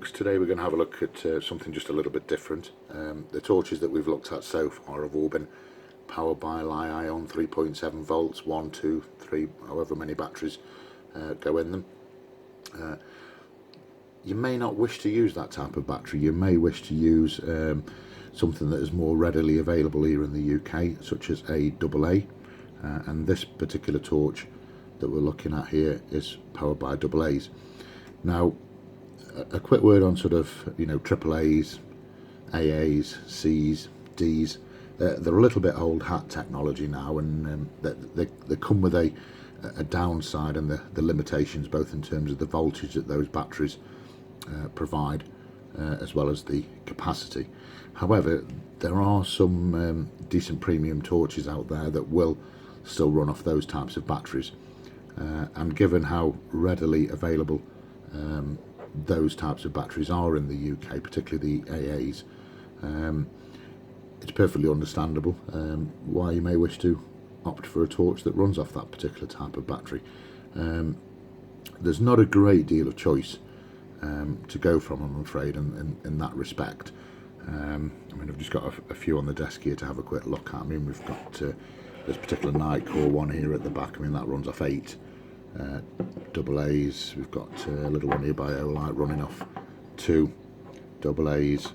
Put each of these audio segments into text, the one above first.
folks, today we're going to have a look at something just a little bit different. The torches that we've looked at so far have all been powered by Li-ion 3.7 volts, 1, 2, 3, however many batteries go in them. You may not wish to use that type of battery. You may wish to use something that is more readily available here in the UK, such as a AA, and this particular torch that we're looking at here is powered by AA's. Now, a quick word on sort of, AAA's, AA's, C's, D's. They're a little bit old hat technology now, and they come with a downside and the limitations, both in terms of the voltage that those batteries provide, as well as the capacity. However, there are some decent premium torches out there that will still run off those types of batteries, and given how readily available those types of batteries are in the UK, particularly the AA's, it's perfectly understandable why you may wish to opt for a torch that runs off that particular type of battery. There's not a great deal of choice to go from, I'm afraid, in that respect. I've just got a few on the desk here to have a quick look at. We've got this particular night core one here at the back. That runs off 8 AA's. We've got a little one here by Olight running off 2 AA's.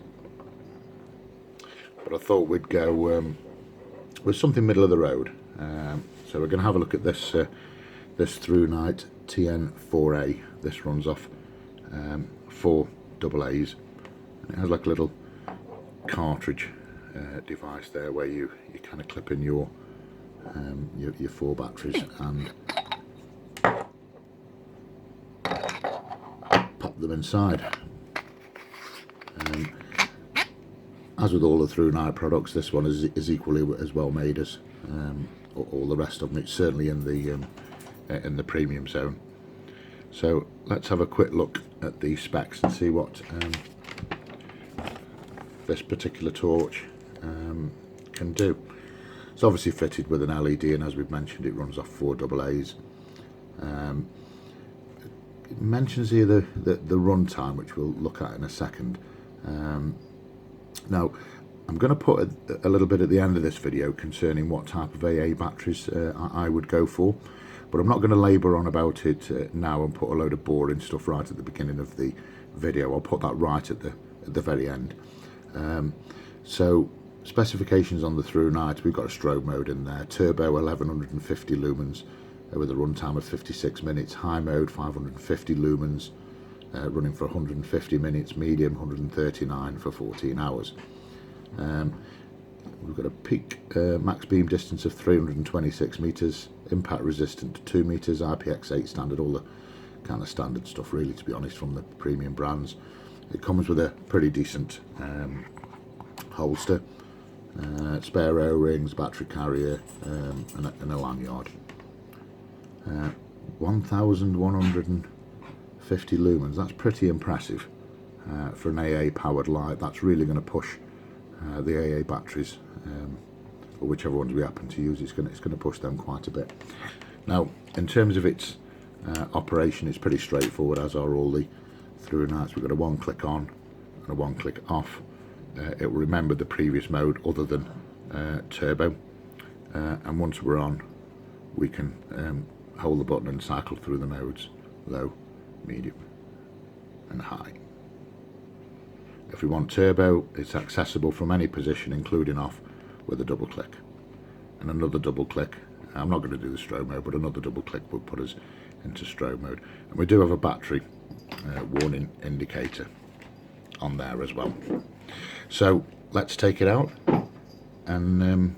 But I thought we'd go with something middle of the road. So we're going to have a look at this this Thrunite TN4A. This runs off 4 AA's. And it has like a little cartridge device there where you kind of clip in your 4 batteries and pop them inside. As with all the Thrunite products, this one is equally as well made as all the rest of them. It's certainly in the premium zone. So let's have a quick look at the specs and see what this particular torch can do. It's obviously fitted with an LED, and as we've mentioned, it runs off 4 AA's. It mentions here the run time, which we'll look at in a second. Now, I'm going to put a little bit at the end of this video concerning what type of AA batteries I would go for, but I'm not going to labour on about it now and put a load of boring stuff right at the beginning of the video. I'll put that right at the very end. So, specifications on the Thrunite: we've got a strobe mode in there, turbo 1150 lumens with a runtime of 56 minutes, high mode 550 lumens running for 150 minutes, medium 139 for 14 hours. We've got a peak max beam distance of 326 meters, impact resistant to 2 meters, IPX8 standard, all the kind of standard stuff really, to be honest, from the premium brands. It comes with a pretty decent holster, spare O-rings, battery carrier, and a lanyard. 1150 lumens, that's pretty impressive for an AA powered light. That's really going to push the AA batteries, or whichever ones we happen to use. It's going to push them quite a bit. Now, in terms of its operation, it's pretty straightforward, as are all the Thrunites. We've got a 1-click on and a 1-click off. It will remember the previous mode other than turbo, and once we're on, we can hold the button and cycle through the modes: low, medium and high. If we want turbo, it's accessible from any position, including off, with a double click. And another double click, I'm not going to do the strobe mode, but another double click will put us into strobe mode. And we do have a battery warning indicator on there as well. So let's take it out and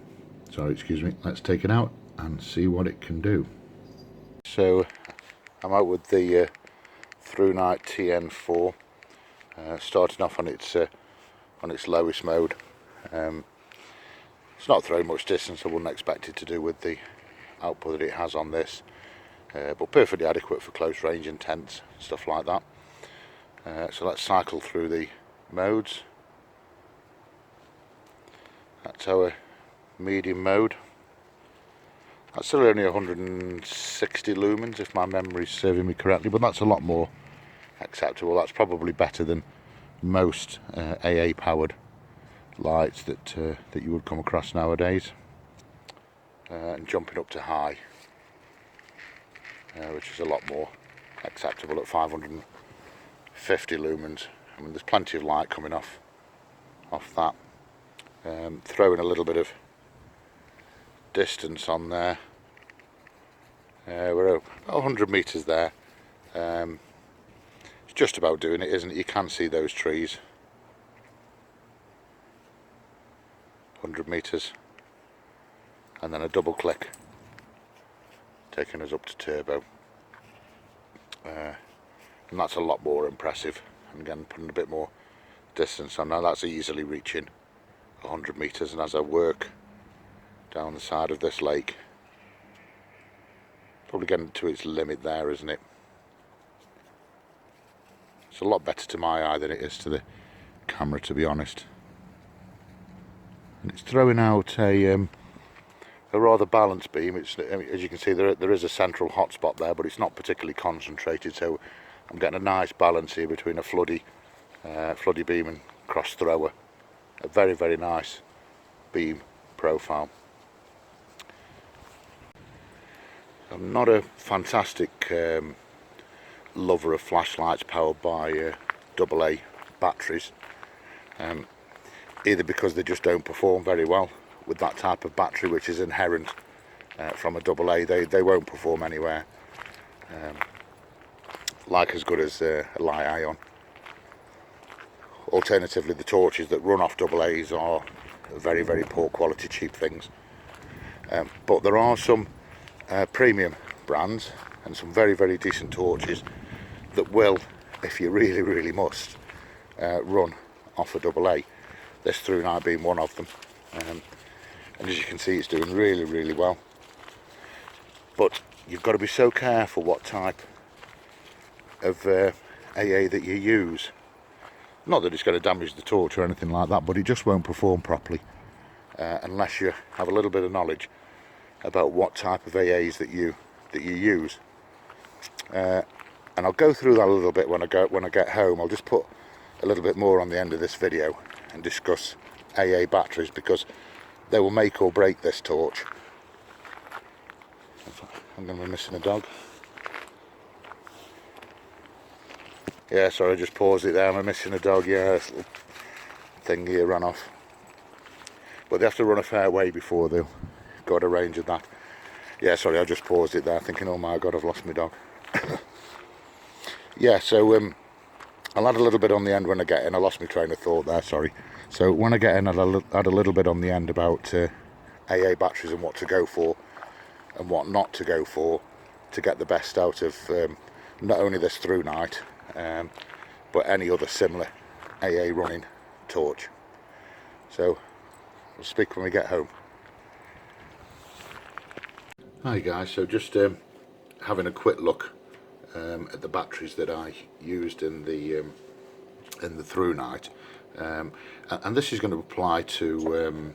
let's take it out and see what it can do. So I'm out with the Thrunite TN4, starting off on its lowest mode. It's not throwing much distance. I wouldn't expect it to do with the output that it has on this, but perfectly adequate for close range intents, stuff like that. So let's cycle through the modes. That's our medium mode. That's still only 160 lumens if my memory is serving me correctly, but that's a lot more acceptable. That's probably better than most AA powered lights that you would come across nowadays. And jumping up to high, which is a lot more acceptable at 550 lumens. I mean, there's plenty of light coming off that. Throwing a little bit of distance on there. We're about 100 meters there. It's just about doing it, isn't it? You can see those trees. 100 meters, and then a double click, taking us up to turbo. And that's a lot more impressive. And again, putting a bit more distance on now, that's easily reaching 100 meters. And as I work down the side of this lake, probably getting to its limit there, isn't it? It's a lot better to my eye than it is to the camera, to be honest. And it's throwing out a rather balanced beam. As you can see, there is a central hotspot there, but it's not particularly concentrated, so I'm getting a nice balance here between a floody beam and cross thrower. A very, very nice beam profile. I'm not a fantastic lover of flashlights powered by AA batteries, either because they just don't perform very well with that type of battery, which is inherent from a AA. They won't perform anywhere like as good as a light ion. Alternatively, the torches that run off AA's are very, very poor quality, cheap things. But there are some premium brands and some very, very decent torches that will, if you really, really must, run off a AA. This Thrunite being one of them. And as you can see, it's doing really, really well. But you've got to be so careful what type of AA that you use. Not that it's going to damage the torch or anything like that, but it just won't perform properly unless you have a little bit of knowledge about what type of AAs that you use. And I'll go through that a little bit when I get home. I'll just put a little bit more on the end of this video and discuss AA batteries, because they will make or break this torch. I'm going to be missing a dog. Yeah, sorry, I just paused it there. I'm missing a dog. Yeah, this little thing here ran off. But they have to run a fair way before they'll go out of range of that. Yeah, sorry, I just paused it there thinking, oh my god, I've lost my dog. Yeah, so I'll add a little bit on the end when I get in. I lost my train of thought there, sorry. So when I get in, I'll add a little bit on the end about AA batteries and what to go for and what not to go for to get the best out of not only this Thrunite, but any other similar AA running torch. So we'll speak when we get home. Hi guys, so just having a quick look at the batteries that I used in the Thrunite, and this is going to apply to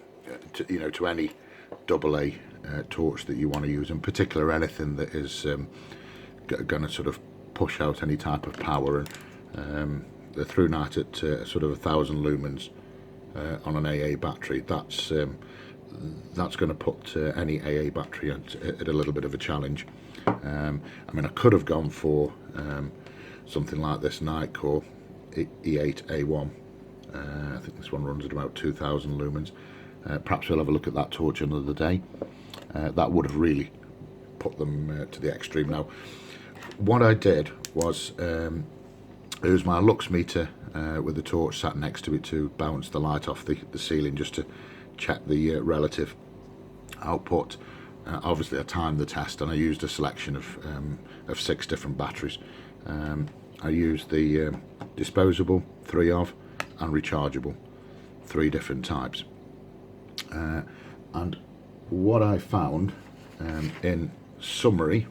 any AA torch that you want to use, in particular anything that is going to sort of push out any type of power. And the Thrunite at sort of 1,000 lumens on an AA battery, that's going to put any AA battery at a little bit of a challenge. I mean, I could have gone for something like this Nitecore E8A1. I think this one runs at about 2,000 lumens. Perhaps we'll have a look at that torch another day. That would have really put them to the extreme. Now, what I did was use my lux meter with the torch sat next to it to bounce the light off the ceiling, just to check the relative output. Obviously I timed the test and I used a selection of 6 different batteries. I used the disposable, 3 of, and rechargeable, 3 different types. And what I found in summary,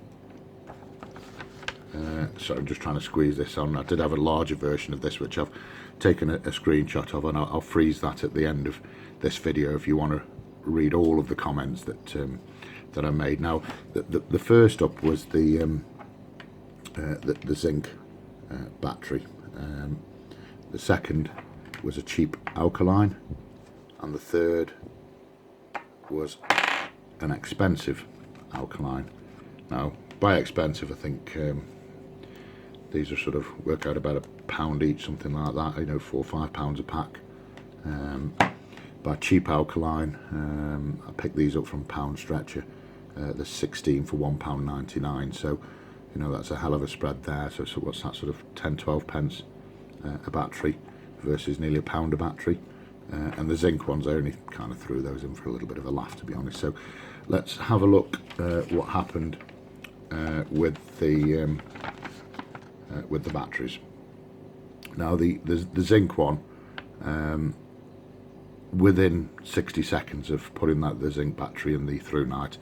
sorry, I'm just trying to squeeze this on. I did have a larger version of this which I've taken a screenshot of, and I'll freeze that at the end of this video if you want to read all of the comments that I made. Now, the first up was the zinc battery. The second was a cheap alkaline, and the third was an expensive alkaline. Now, by expensive, I think these are sort of work out about £1 each, something like that. You know, £4 or £5 a pack. By cheap alkaline, I picked these up from Pound Stretcher. There's 16 for £1.99. So, you know, that's a hell of a spread there. So what's that, sort of 10-12 pence a battery versus nearly £1 a battery. And the zinc ones, I only kind of threw those in for a little bit of a laugh, to be honest. So let's have a look what happened with the batteries. Now the zinc one, within 60 seconds of putting the zinc battery in the Thrunite,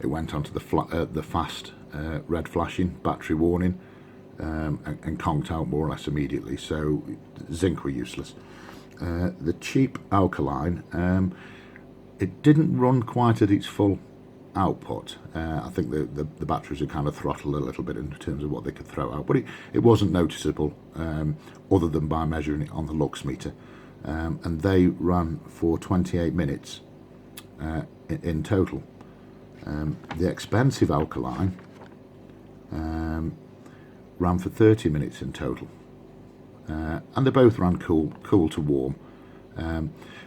it went onto the fast red flashing battery warning, and conked out more or less immediately. So zinc were useless. The cheap alkaline, it didn't run quite at its full output. I think the batteries are kind of throttled a little bit in terms of what they could throw out, but it wasn't noticeable, other than by measuring it on the lux meter. And they ran for 28 minutes in total. The expensive alkaline ran for 30 minutes in total, and they both ran cool to warm.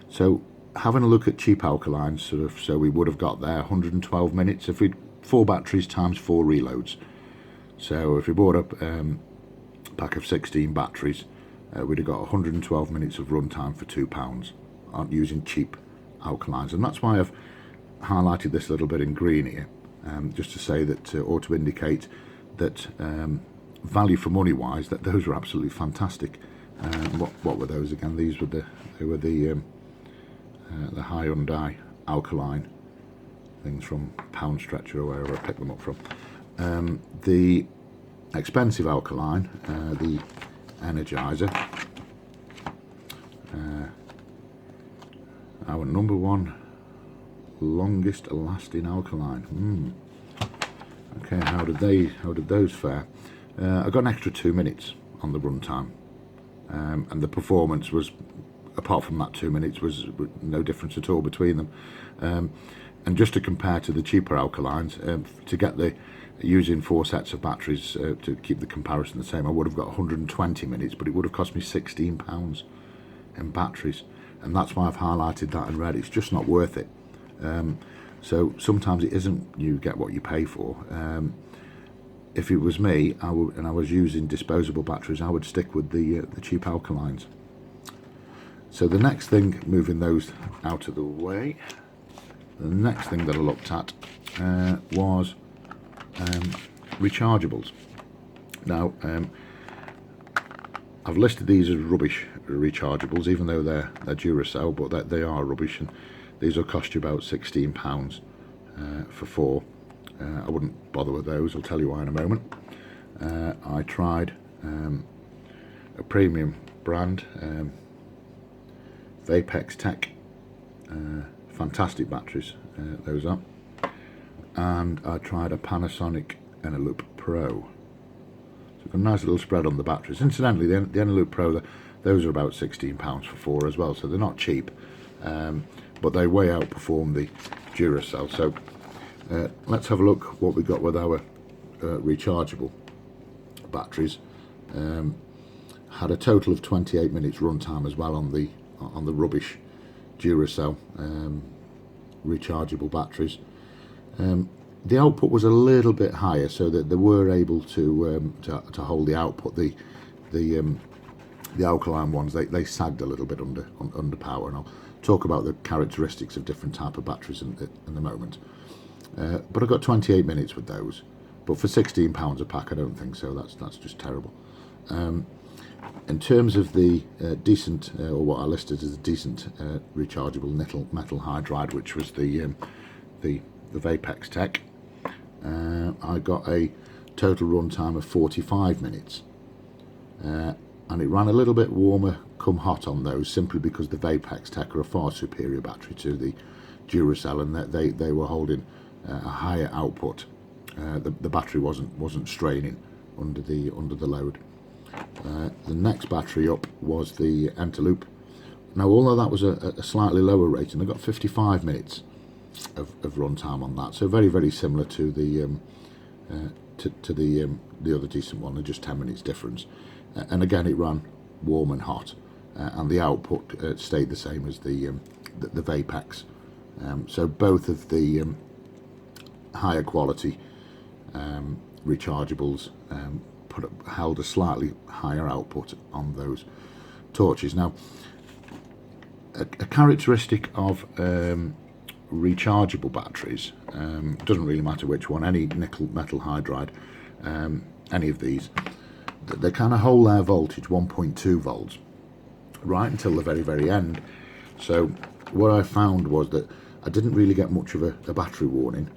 So having a look at cheap alkalines, sort of, so we would have got there 112 minutes if we'd 4 batteries times 4 reloads. So if we bought up a pack of 16 batteries, we'd have got 112 minutes of runtime for £2 on using cheap alkalines. And that's why I've highlighted this a little bit in green here, just to say that, or to indicate that value for money wise, that those were absolutely fantastic. What were those again? These were the Hyundai alkaline things from Pound Stretcher or wherever I picked them up from. The expensive alkaline, the Energizer, our #1 longest lasting alkaline. Okay, how did those fare? I got an extra 2 minutes on the runtime, and the performance was, apart from that 2 minutes, was no difference at all between them. And just to compare to the cheaper alkalines, to get using 4 sets of batteries, to keep the comparison the same, I would have got 120 minutes, but it would have cost me £16 in batteries, and that's why I've highlighted that in red. It's just not worth it. So sometimes it isn't you get what you pay for. If it was me, and I was using disposable batteries, I would stick with the cheap alkalines. So the next thing, moving those out of the way, the next thing that I looked at was rechargeables. Now, I've listed these as rubbish rechargeables, even though they're Duracell, but they are rubbish, and these will cost you about £16 for 4. I wouldn't bother with those. I'll tell you why in a moment. I tried a premium brand, Vapex Tech, fantastic batteries, those are. And I tried a Panasonic Eneloop Pro. So I've got a nice little spread on the batteries. Incidentally, the Eneloop Pro, those are about £16 for 4 as well, so they're not cheap, but they way outperform the Duracell. So let's have a look what we got with our rechargeable batteries. Had a total of 28 minutes runtime as well on the rubbish Duracell rechargeable batteries. The output was a little bit higher, so that they were able to hold the output. The alkaline ones, they sagged a little bit under power, and I'll talk about the characteristics of different type of batteries in the moment. But I got 28 minutes with those, but for £16 a pack, I don't think so. That's just terrible. In terms of the decent, or what I listed as a decent rechargeable metal hydride, which was the Vapex Tech, I got a total runtime of 45 minutes, and it ran a little bit warmer come hot on those, simply because the Vapex Tech are a far superior battery to the Duracell, and they were holding a higher output. The battery wasn't straining under the load. The next battery up was the Enterloop. Now, although that was a slightly lower rating, I got 55 minutes of run time on that, so very, very similar to the the other decent one, just 10 minutes difference. And again, it ran warm and hot, and the output stayed the same as the Vapex. So both of the higher quality rechargeables held a slightly higher output on those torches. Now, a characteristic of rechargeable batteries, doesn't really matter which one, any nickel metal hydride, any of these, they kind of hold their voltage 1.2 volts right until the very, very end. So what I found was that I didn't really get much of a battery warning.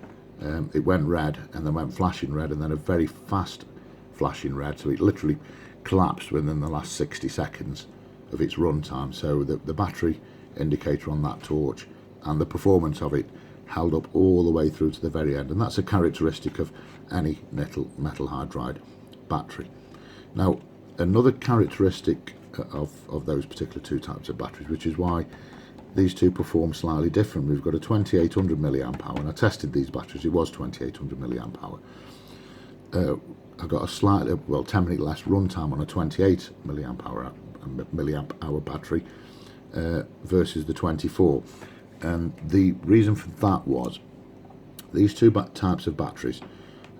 It went red and then went flashing red and then a very fast flashing red, so it literally collapsed within the last 60 seconds of its run time. So the battery indicator on that torch and the performance of it held up all the way through to the very end, and that's a characteristic of any metal hydride battery. Now, another characteristic of those particular two types of batteries, which is why these two perform slightly different. We've got a 2800 milliamp hour, and I tested these batteries, it was 2800 milliamp hour. I got a slightly, 10-minute less run time on a 28 milliamp hour battery versus the 24. And the reason for that was these two types of batteries,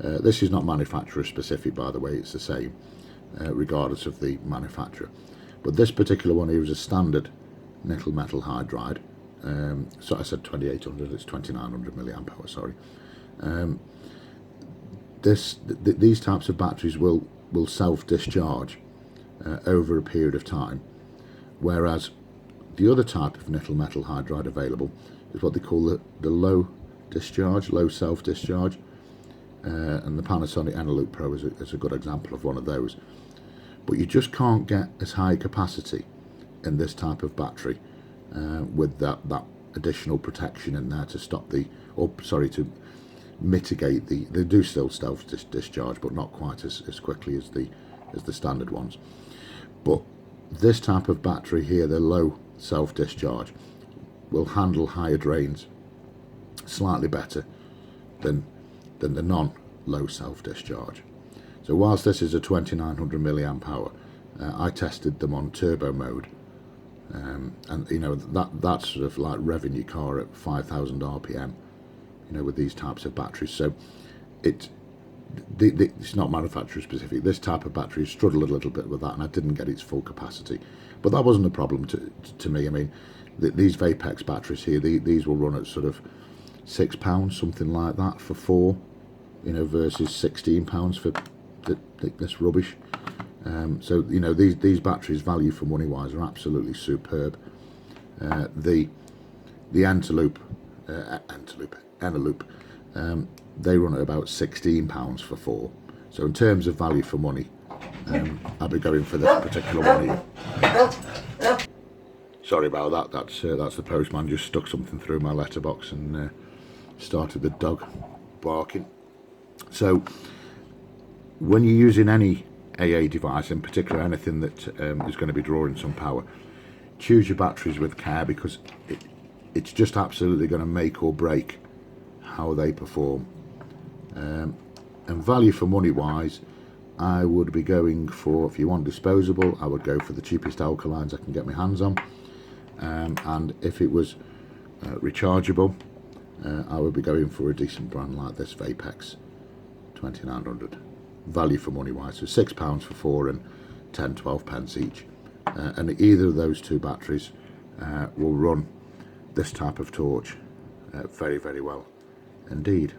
this is not manufacturer specific, by the way, it's the same regardless of the manufacturer, but this particular one here is a standard nickel metal hydride. So I said 2800, it's 2900 milliamp hour, sorry. These types of batteries will self-discharge over a period of time, whereas the other type of nickel metal hydride available is what they call the low self-discharge, and the Panasonic Enterloop Pro is a good example of one of those. But you just can't get as high capacity in this type of battery with that additional protection in there to stop to mitigate they do still self-discharge, but not quite as quickly as the standard ones. But this type of battery here, the low self-discharge, will handle higher drains slightly better than the non-low self-discharge. So whilst this is a 2900 milliamp hour, I tested them on turbo mode, and that's sort of like revving your car at 5000 rpm, with these types of batteries. So it's not manufacturer specific. This type of battery struggled a little bit with that, and I didn't get its full capacity, but that wasn't a problem to me. I mean, these Vapex batteries here, these will run at sort of £6, something like that, for 4, versus £16 for this rubbish. So these batteries, value for money wise, are absolutely superb. The Enterloop, they run at about £16 for 4. So in terms of value for money, I'll be going for this particular one here. Sorry about that. That's the postman just stuck something through my letterbox and started the dog barking. So when you're using any AA device, in particular anything that is going to be drawing some power, choose your batteries with care, because it's just absolutely going to make or break how they perform. And value for money wise, I would be going for, if you want disposable, I would go for the cheapest alkalines I can get my hands on, and if it was rechargeable, I would be going for a decent brand like this Vapex 2900. Value for money wise, so £6 for 4 and 10-12 pence each, and either of those two batteries will run this type of torch very, very well indeed.